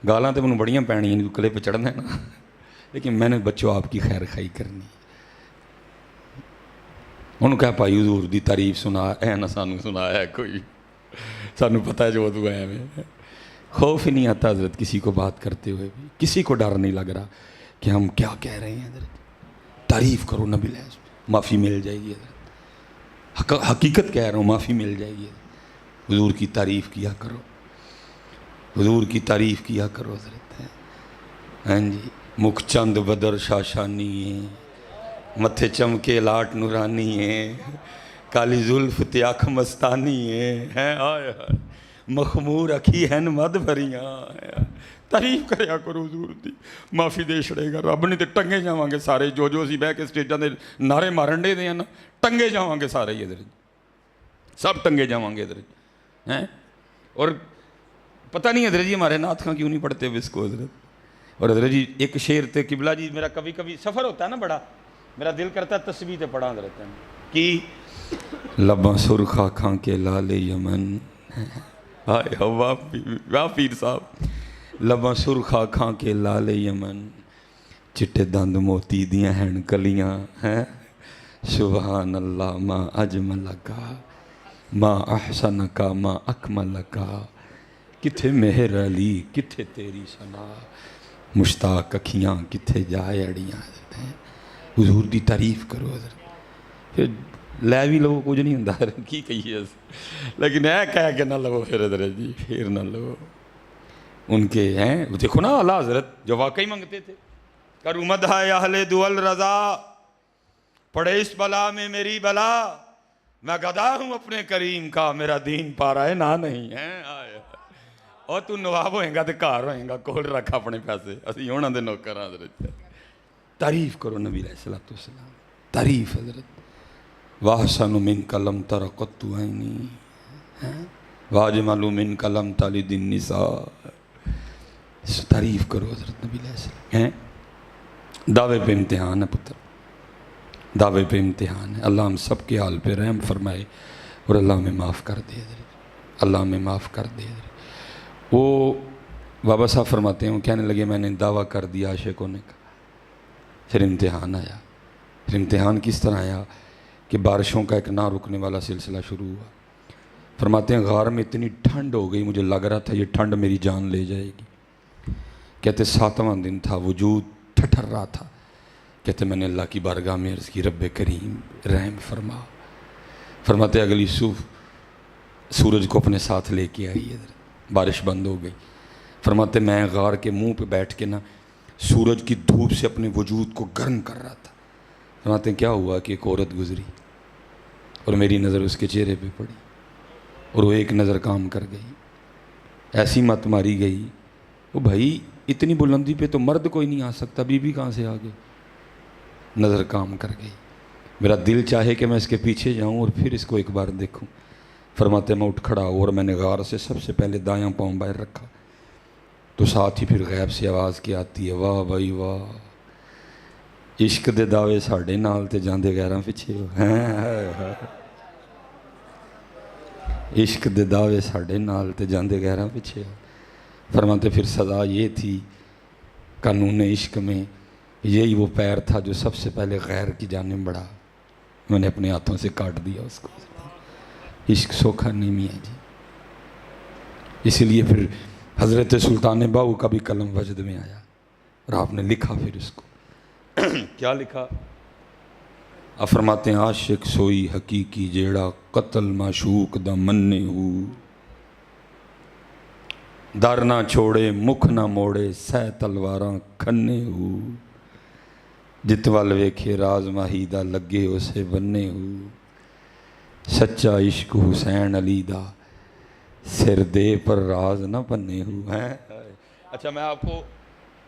گالاں تو منہ بڑیاں پینی ہیں, کلے پہ چڑھنا ہے نا, لیکن میں نے بچوں آپ کی خیر خائی کرنی. انہوں کہا پائی حضور دی تعریف سنا ہے نا, سانو سنایا ہے کوئی, سانو پتہ ہے جو تو ہے میں. خوف ہی نہیں آتا حضرت کسی کو بات کرتے ہوئے بھی, کسی کو ڈر نہیں لگ رہا کہ ہم کیا کہہ رہے ہیں. حضرت تعریف کرو نبی لحظ, معافی مل جائے گی. حضرت حقیقت کہہ رہا ہوں, معافی مل جائے گی. حضور کی تعریف کیا کرو, حضور کی تعریف کیا کرو حضرت. ہاں جی, مکھ چند بدر شاشانی ہے, متھے چمکے لاٹ نورانی ہے, کالی زلف تے اکھ مستانی ہے, آئے مخمور اکھی ہیں مد بھریاں. تعریف کریا کرو حضور دی, معافی دے چھڑے گا رب. نہیں تے ٹنگے جاواں گے سارے, جو اسی بہ کے سٹیجاں دے نعرے مارن دے ہیں نا, ٹنگے جاواں گے سارے ہی ادھر, سب ٹنگے جاواں گے ادھر ہیں. اور پتہ نہیں حضرت جی ہمارے نعت خواں کیوں نہیں پڑھتے اب اس کو حضرت. اور حضرت جی ایک شعر تے قبلہ جی, میرا کبھی کبھی سفر ہوتا ہے نا بڑا, میرا دل کرتا ہے تسبیح تے پڑھا حضرت کی لباں سرخ آنکھاں کے لال یمن. ہائے واہ پیر صاحب, لباں سرخ آنکھاں کے لال یمن, چٹے دند موتی دیاں ہیں کلیاں ہیں. سبحان اللہ ما اجملکا ما احسنکا ما اکملکا, کتھے مہر علی کتھے تیری ثنا, مشتاق اکھیاں کتھے جائے اڑیاں. حضور دی تعریف کرو حضرت, پھر لے بھی لو کچھ نہیں ہوتا کی کہیے لیکن اے کہہ کے نہ لو پھر حضرت جی پھر نہ لو ان کے ہیں دیکھو نا اعلیٰ حضرت جو واقعی منگتے تھے کرو مدح اہل دول رضا پڑے اس بلا میں میری بلا میں گدا ہوں اپنے کریم کا میرا دین پا رہا ہے نہ نہیں ہے اور تو نواب ہوئیں گا تو کار ہوئیں گا کول رکھا اپنے پیسے اسی ہونا دے نوکر حضرت تعریف کرو نبی علیہ السلام تعریف حضرت وَأَحْسَنُ مِنْكَ لَمْ تَرَ قَطُّ عَيْنِي وَأَجْمَلُ مِنْكَ لَمْ تَلِدِ النِّسَاءُ تعریف کرو حضرت نبی علیہ السلام دعوے پہ امتحان ہے پتر دعوے پہ امتحان ہے اللہ ہم سب کے حال پہ رحم فرمائے اور اللہ ہمیں معاف کر دے حضرت اللہ ہمیں معاف کر دے حضرت وہ بابا صاحب فرماتے ہیں وہ کہنے لگے میں نے دعویٰ کر دیا عاشق ہونے کا پھر امتحان آیا پھر امتحان کس طرح آیا کہ بارشوں کا ایک نہ رکنے والا سلسلہ شروع ہوا فرماتے ہیں غار میں اتنی ٹھنڈ ہو گئی مجھے لگ رہا تھا یہ ٹھنڈ میری جان لے جائے گی کہتے 7واں دن تھا وجود ٹھٹر رہا تھا کہتے میں نے اللہ کی بارگاہ میں عرض کی رب کریم رحم فرما فرماتے اگلی صبح سورج کو اپنے ساتھ لے کے آئی ادھر بارش بند ہو گئی فرماتے میں غار کے منہ پہ بیٹھ کے نا سورج کی دھوپ سے اپنے وجود کو گرم کر رہا تھا فرماتے ہیں کیا ہوا کہ ایک عورت گزری اور میری نظر اس کے چہرے پہ پڑی اور وہ ایک نظر کام کر گئی ایسی مت ماری گئی وہ بھائی اتنی بلندی پہ تو مرد کوئی نہیں آ سکتا بی بی کہاں سے آ گئی نظر کام کر گئی میرا دل چاہے کہ میں اس کے پیچھے جاؤں اور پھر اس کو ایک بار دیکھوں فرماتے میں اٹھ کھڑا اور میں نے غار سے سب سے پہلے دایاں پاؤں باہر رکھا تو ساتھ ہی پھر غیب سے آواز کی آتی ہے واہ بھائی واہ عشق دے دعوے ساڑھے نال تے جاندے غیراں پیچھے ہو عشق دے دعوے ساڑھے نال تے جاندے غیراں پیچھے ہو فرماتے پھر سزا یہ تھی قانون عشق میں یہی وہ پیر تھا جو سب سے پہلے غیر کی جانب بڑھا میں نے اپنے ہاتھوں سے کاٹ دیا اس کو عشق سوکھا نہیں میاں جی اسی لیے پھر حضرت سلطان باہو کا بھی قلم وجد میں آیا اور آپ نے لکھا پھر اس کو کیا لکھا آپ فرماتے ہیں عاشق سوئی حقیقی جیڑا قتل معشوق دا مننے ہو در نہ چھوڑے مکھ نہ موڑے سہ تلواراں کھنے ہو جت وال ویکھے راز ماہی دا لگے اسے بننے ہو سچا عشق حسین علی دا سر دے پر راز نہ بننے ہو اچھا میں آپ کو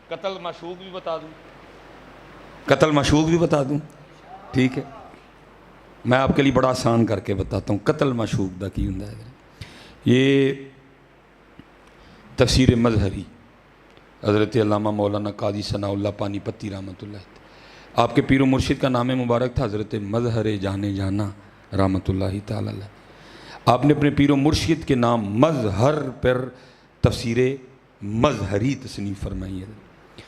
قتل معشوق بھی بتا دوں قتل معشوق بھی بتا دوں ٹھیک ہے میں آپ کے لیے بڑا آسان کر کے بتاتا ہوں قتل معشوق دا کی ہوندا ہے یہ تفسیر مظہری حضرت علامہ مولانا قاضی ثناء اللہ پانی پتی رحمۃ اللہ آپ کے پیر و مرشد کا نام مبارک تھا حضرت مظہر جانے جانا رحمۃ اللہ تعالی علیہ آپ نے اپنے پیر و مرشد کے نام مظہر پر تفسیر مظہری تصنیف فرمائی ہے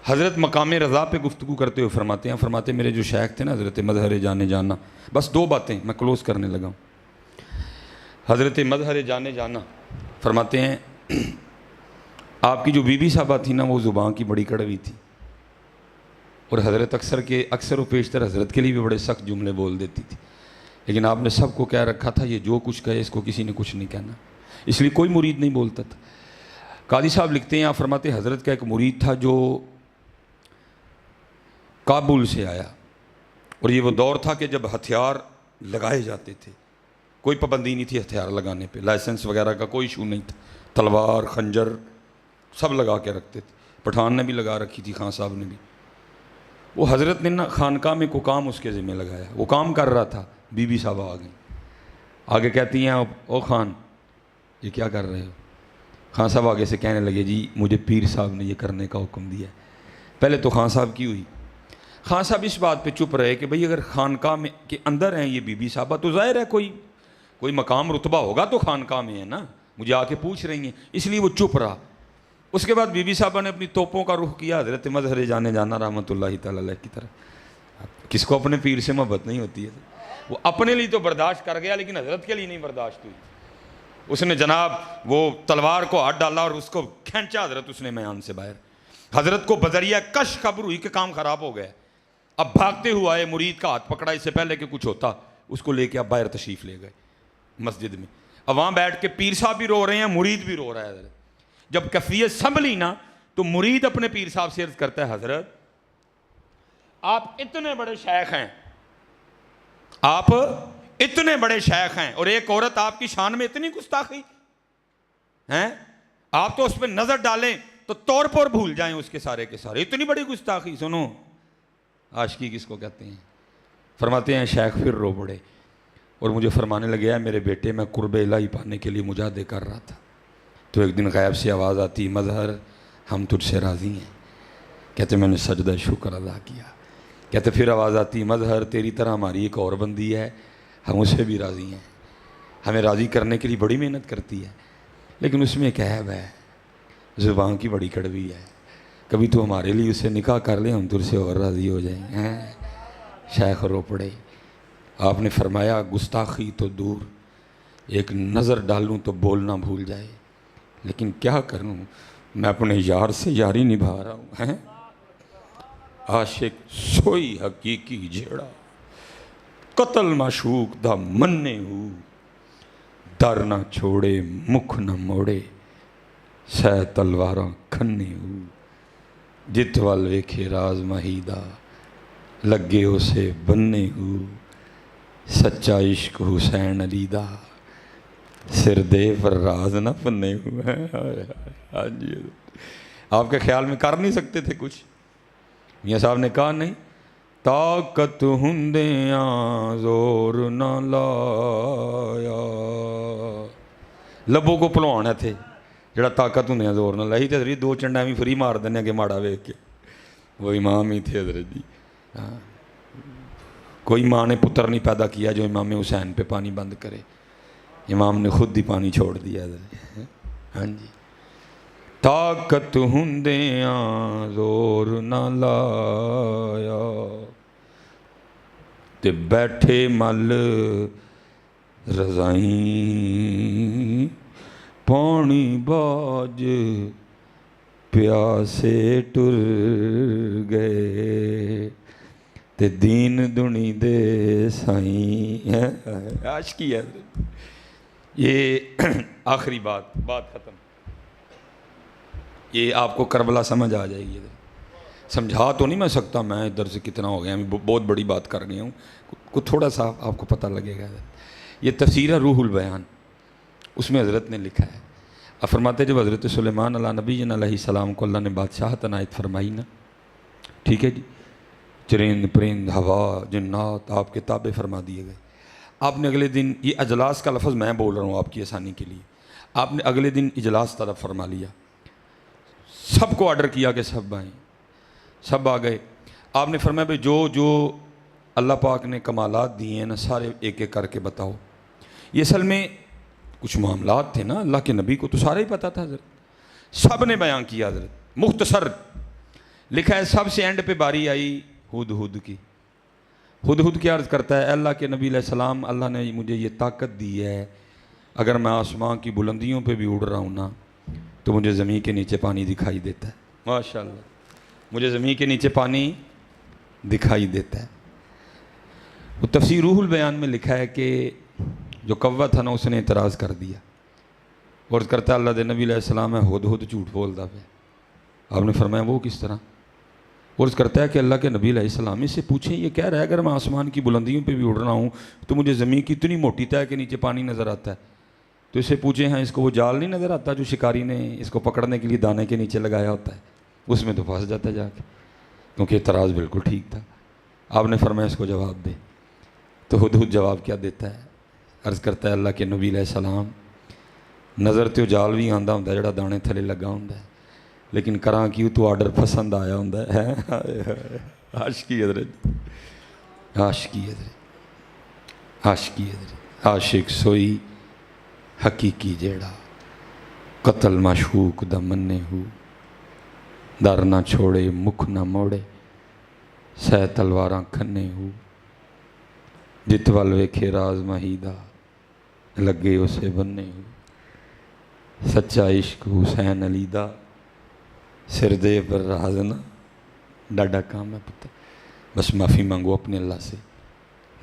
حضرت مقام رضا پہ گفتگو کرتے ہوئے فرماتے میرے جو شیخ تھے نا حضرت مظہر جانے جانا بس 2 باتیں میں کلوز کرنے لگا ہوں حضرت مظہر جانے جانا فرماتے ہیں آپ کی جو بی بی صاحبہ تھی نا وہ زبان کی بڑی کڑوی تھی اور حضرت اکثر و بیشتر حضرت کے لیے بھی بڑے سخت جملے بول دیتی تھی لیکن آپ نے سب کو کہہ رکھا تھا یہ جو کچھ کہے اس کو کسی نے کچھ نہیں کہنا اس لیے کوئی مرید نہیں بولتا تھا قاضی صاحب لکھتے ہیں آپ فرماتے حضرت کا ایک مرید تھا جو کابل سے آیا اور یہ وہ دور تھا کہ جب ہتھیار لگائے جاتے تھے کوئی پابندی نہیں تھی ہتھیار لگانے پہ لائسنس وغیرہ کا کوئی ایشو نہیں تھا تلوار خنجر سب لگا کے رکھتے تھے پٹھان نے بھی لگا رکھی تھی خان صاحب نے بھی وہ حضرت نے نا خانقاہ میں کو کام اس کے ذمہ لگایا وہ کام کر رہا تھا بی بی صاحبہ آ گئی آگے کہتی ہیں او خان یہ کیا کر رہے ہو خان صاحب آگے سے کہنے لگے جی مجھے پیر صاحب نے یہ کرنے کا حکم دیا ہے پہلے تو خان صاحب کی ہوئی خان صاحب اس بات پہ چپ رہے کہ بھئی اگر خانقاہ میں کے اندر ہیں یہ بی بی صاحبہ تو ظاہر ہے کوئی مقام رتبہ ہوگا تو خانقاہ میں ہے نا مجھے آ کے پوچھ رہی ہیں اس لیے وہ چپ رہا اس کے بعد بی بی صاحبہ نے اپنی توپوں کا رخ کیا حضرت مظہر جانے جانا رحمۃ اللہ تعالی علیہ کی طرف کس کو اپنے پیر سے محبت نہیں ہوتی ہے وہ اپنے لیے تو برداشت کر گیا لیکن حضرت کے لیے نہیں برداشت ہوئی اس نے جناب وہ تلوار کو ہاتھ ڈالا اور اس کو کھینچا حضرت اس نے میان سے باہر حضرت کو بذریعہ کش خبر ہوئی کہ کام خراب ہو گیا اب بھاگتے ہوا ہے مرید کا ہاتھ پکڑا اس سے پہلے کہ کچھ ہوتا اس کو لے کے آپ باہر تشریف لے گئے مسجد میں. اب وہاں بیٹھ کے پیر صاحب بھی رو رہے ہیں, مرید بھی رو رہا ہے. حضرت جب کیفیت سنبھلی نا تو مرید اپنے پیر صاحب سے عرض کرتا ہے, حضرت آپ اتنے بڑے شیخ ہیں, آپ اتنے بڑے شیخ ہیں, اور ایک عورت آپ کی شان میں اتنی گستاخی ہیں, آپ تو اس پہ نظر ڈالیں تو طور پر بھول جائیں اس کے سارے, اتنی بڑی گستاخی. سنو عاشقی کس کو کہتے ہیں. فرماتے ہیں شیخ پھر رو پڑے اور مجھے فرمانے لگے, میرے بیٹے میں قرب الہی پانے کے لیے مجاہدے کر رہا تھا, تو ایک دن غیب سے آواز آتی, مظہر ہم تجھ سے راضی ہیں. کہتے میں نے سجدہ شکر ادا کیا. کہتے پھر آواز آتی, مظہر تیری طرح ہماری ایک اور بندی ہے, ہم اسے بھی راضی ہیں, ہمیں راضی کرنے کے لیے بڑی محنت کرتی ہے, لیکن اس میں ایک عیب ہے, زبان کی بڑی کڑوی ہے, کبھی تو ہمارے لیے اسے نکاح کر لیں, ہم تجھ سے اور راضی ہو جائیں. شیخ رو پڑے. آپ نے فرمایا گستاخی تو دور, ایک نظر ڈالوں تو بولنا بھول جائے, لیکن کیا کروں میں اپنے یار سے یاری نبھا رہا ہوں. عاشق سوئی حقیقی جیڑا, قتل معشوق دا مننے ہو, در نہ چھوڑے مکھ نہ موڑے, سہ تلواراں کھنے ہو, جت وال ویکھے راز مہیدہ, لگے اسے بننے ہو, سچا عشق حسین علی دا, سر دے پر راز نہ پنے ہو. آپ کے خیال میں کر نہیں سکتے تھے کچھ؟ میاں صاحب نے کہا نہیں, طاقت ہندیاں زور نہ لایا. لبوں کو پلوانا تھے جڑا طاقت ہندیاں زور نہ لائی, تے حضرت دو چنڈا بھی فری مار دینے کہ ماڑا ویکھ کے. وہ امام ہی تھے حضرت جی. کوئی ماں نے پتر نہیں پیدا کیا جو امام حسین پہ پانی بند کرے, امام نے خود ہی پانی چھوڑ دیا حضرت. ہاں جی, طاقت ہندیاں زور نہ لایا, تے بیٹھے مل رضائیں پانی باج پیاسے ٹر گئے, تے دین دنی دے سائیں. عاشقی ہے. یہ آخری بات ختم. یہ آپ کو کربلا سمجھ آ جائے گی. سمجھا تو نہیں میں سکتا, میں ادھر سے کتنا ہو گیا, میں بہت بڑی بات کر گیا ہوں, کچھ تھوڑا سا آپ کو پتہ لگے گا. یہ تفسیر ہے روح البیان, اس میں حضرت نے لکھا ہے. اب فرماتے جب حضرت سلیمان علیہ نبی علیہ السلام کو اللہ نے بادشاہت عنایت فرمائی نا, ٹھیک ہے جی, چرند پرند ہوا جنات آپ کے تابع فرما دیے گئے. آپ نے اگلے دن, یہ اجلاس کا لفظ میں بول رہا ہوں آپ کی آسانی کے لیے, آپ نے اگلے دن اجلاس طلب فرما لیا, سب کو آرڈر کیا کہ سب آئیں, سب آ گئے. آپ نے فرمایا بھائی جو جو اللہ پاک نے کمالات دیے ہیں نا سارے ایک ایک کر کے بتاؤ. یہ اصل میں کچھ معاملات تھے نا, اللہ کے نبی کو تو سارا ہی پتہ تھا حضرت, سب نے بیان کیا حضرت مختصر. لکھا ہے سب سے اینڈ پہ باری آئی ہدہد کی. ہدہد کیا عرض کرتا ہے, اللہ کے نبی علیہ السلام, اللہ نے مجھے یہ طاقت دی ہے, اگر میں آسمان کی بلندیوں پہ بھی اڑ رہا ہوں نا تو مجھے زمین کے نیچے پانی دکھائی دیتا ہے. ماشاءاللہ, مجھے زمین کے نیچے پانی دکھائی دیتا ہے. وہ تفسیر روح البیان میں لکھا ہے کہ جو کوا تھا نا اس نے اعتراض کر دیا اور کرتا اللہ دے نبی علیہ السلام ہے ہدہد جھوٹ بولتا پہ. آپ نے فرمایا وہ کس طرح؟ اور کرتا ہے کہ اللہ کے نبی علیہ السلام اس سے پوچھیں, یہ کہہ رہا ہے اگر میں آسمان کی بلندیوں پہ بھی اڑ رہا ہوں تو مجھے زمین کی اتنی موٹی تہ کہ نیچے پانی نظر آتا ہے, تو اس سے پوچھیں ہاں اس کو وہ جال نہیں نظر آتا جو شکاری نے اس کو پکڑنے کے لیے دانے کے نیچے لگایا ہوتا ہے, اس میں تو پھنس جاتا ہے جا کے, کیونکہ اعتراض بالکل ٹھیک تھا. آپ نے فرمایا اس کو جواب دے. تو ہدہد جواب کیا دیتا ہے, عرض کرتا ہے اللہ کے نبی علیہ السلام نظر تو جال بھی آندا ہوندا جڑا دانے تھلے لگا ہوندا ہے, لیکن کراں کیوں تو آرڈر پسند آیا ہوندا ہے. عاشقی حضرت, عاشقی حضرت, عاشقی حضرت. عاشق سوئی حقیقی جیڑا, قتل معشوق دا مننے ہو, در نہ چھوڑے مکھ نہ موڑے, سہ تلواراں کھنے ہو, جت وال ویکھے راز مہیدہ, لگے اسے بننے ہو, سچا عشق حسین علی دا, سر دے پر راز نہ. ڈاڈا کام ہے پتہ, بس معافی مانگو اپنے اللہ سے,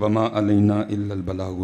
وما علینا الا البلاغ